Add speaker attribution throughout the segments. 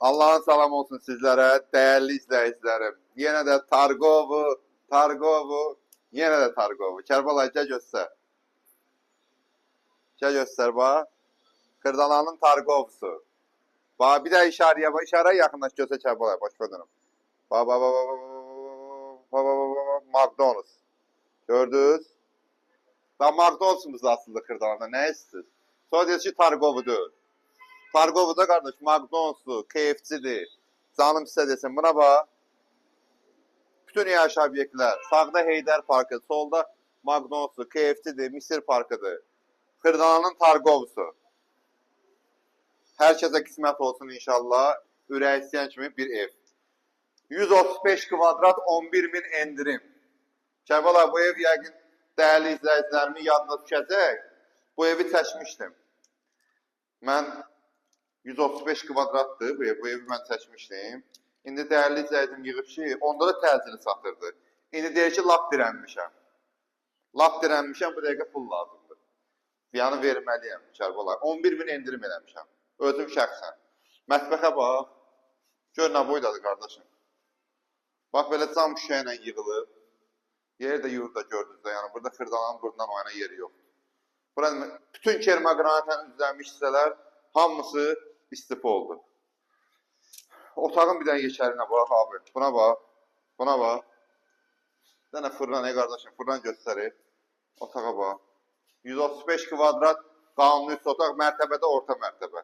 Speaker 1: Allah'ın salam olsun sizlere, değerli izleyicilerim. Yine de Targovu, yine de Targovu. Kərbalay, gəl göstər. Gəl göstər, bax. Kırdalanın Targovusu. Bax, bir də işarəyə, bax, işarəyə yaxınlaş, göstər Kərbalay, başqa dönüm. Bax, bax, bax, bax, bax, bax, bax, bax, McDonald's. Gördünüz? Bax, McDonald'sımız aslında Kırdalanda, nə istəyirsiniz? Sonra deyir ki, Targovu deyil. Targovu'da kardeş McDonald's'u, KFC'dir. Canım size desin buna bak. Bütün yaş obyektler. Sağda Heydər Parkı, solda McDonald's'u, KFC'dir, Misir Parkı'dır. Kırdalanın Targovu'su. Herkese kısmet olsun inşallah. Ürək istəyən kimi bir ev. 135 kvadrat 11.000 endirim. Kərbalay, bu ev yəqin değerli izləyicilərimin yadına düşəcək. Bu evi çəkmişdim. Mən 135 kvadratdır bu evi mən çəkmişdim. İndi değerli izləyicim yığıb ki, onda da təcili satırdı. İndi deyir ki, lap dirənmişəm. Lap dirənmişəm, bu dəqiqə pul lazımdır. Yəni verməliyəm Kərbalay. 11.000 endirim eləmişəm. Özüm şəxsən. Mətbəxə bax. Gör nə boydadır qardaşım. Bax, belə cam şüşə ilə yığılıb. Yeri də yurda gördünüz də, yəni burada Kırdalanın buradan oyana yeri yoxdur. Burada bütün kermogranatla üzlənmiş hissələr hamısı istifa oldu. Otağın bir dənə yekərinə bax abi. Buna bax. Buna bax. Bir dənə fırlan ey qardaşım. Fırlan göstərir. Otağa bax. 135 kvadrat qanuni üst otaq, mərtəbədə orta mərtəbə.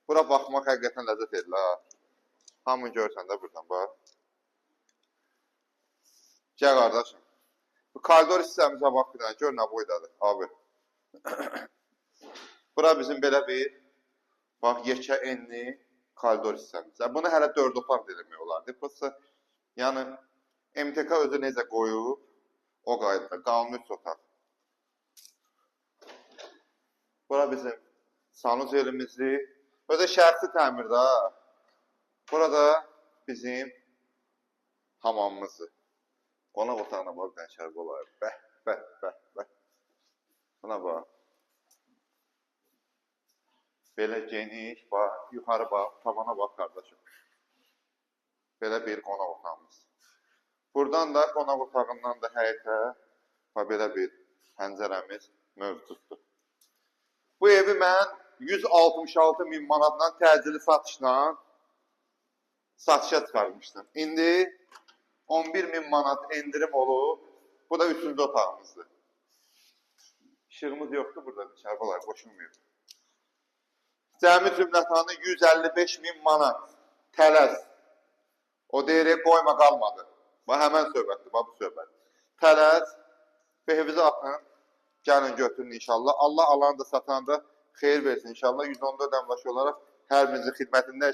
Speaker 1: Bura baxmaq həqiqətən ləzzət edilir ha. Hamını görsən də buradan bax. Gəl qardaşım. Bu koridor hissəmizə bax bir dənə. Gör nə boydadır abi. Bura bizim belə bir bax yekə enli koridor hissəmiz. Bunu hələ 4 otaq demək olardı. Prosta yəni MTK özü necə qoyub o qaydada qanuni üst otaq. Bura bizim sanuz elimizdir. Özü şərti təmirdə ha. Burada bizim hamamımızdır. Qonaq otağına bax bir dənə Kərbalay. Bəh. Buna bax. Belə geniş, bax, yuxarı bax, tavana bax qardaşım. Belə bir qonaq otağımız. Buradan da qonaq otağından da həyətə belə bir pəncərəmiz mövcuddur. Bu evi mən 166.000 manatdan təcili satışla satışa çıxarmışdım. İndi 11.000 manat endirim olub. Bu da 3-cü otağımızdır. İşığımız yoxdur burada, Kərbalay, qoşulmuyor. Cəmi cümlətanı 155.000 manat tələs. O deyirək qoyma qalmadı. Bax, həmən söhbətdir, bax bu söhbət. Tələs, behvizə atın, gəlin götürün inşallah. Allah alanı da satanı da xeyir versin inşallah. 114 əmlaşı olaraq hər birinizin xidmətində